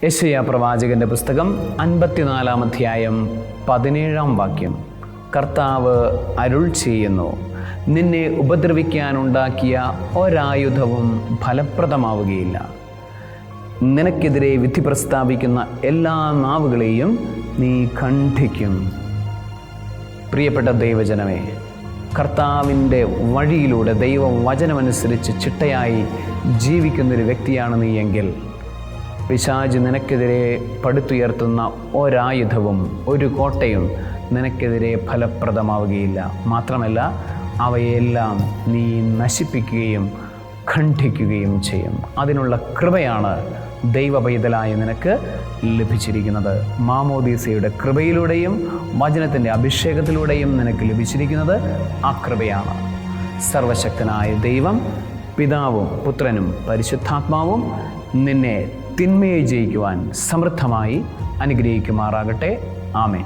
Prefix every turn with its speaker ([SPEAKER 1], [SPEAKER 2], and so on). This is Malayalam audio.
[SPEAKER 1] യെശയ്യാ പ്രവാചകന്റെ പുസ്തകം 54-ാം അധ്യായം 17-ാം വാക്യം. കർത്താവ് അരുൾ ചെയ്യുന്നു, നിന്നെ ഉപദ്രവിക്കാനുണ്ടാക്കിയ ഒരായുധവും ഫലപ്രദമാവുകയില്ല. നിനക്കെതിരെ വിധി പ്രസ്താവിക്കുന്ന എല്ലാ നാവുകളെയും നീ ഖണ്ഡിക്കും. പ്രിയപ്പെട്ട ദൈവജനമേ, കർത്താവിൻ്റെ വഴിയിലൂടെ ദൈവവചനമനുസരിച്ച് ചിട്ടയായി ജീവിക്കുന്നൊരു വ്യക്തിയാണ് നീ എങ്കിൽ പിശാച് നിനക്കെതിരെ പടുത്തുയർത്തുന്ന ഒരായുധവും ഒരു കോട്ടയും നിനക്കെതിരെ ഫലപ്രദമാവുകയില്ല. മാത്രമല്ല, അവയെല്ലാം നീ നശിപ്പിക്കുകയും ഖണ്ഡിക്കുകയും ചെയ്യും. അതിനുള്ള കൃപയാണ് ദൈവപൈതലായ നിനക്ക് ലഭിച്ചിരിക്കുന്നത്. മാമോദീസയുടെ കൃപയിലൂടെയും വചനത്തിൻ്റെ അഭിഷേകത്തിലൂടെയും നിനക്ക് ലഭിച്ചിരിക്കുന്നത് ആ കൃപയാണ്. സർവശക്തനായ ദൈവം, പിതാവും പുത്രനും പരിശുദ്ധാത്മാവും നിന്നെ തിന്മയെ ജയിക്കുവാൻ സമൃദ്ധമായി അനുഗ്രഹിക്കുമാറാകട്ടെ. ആമേൻ.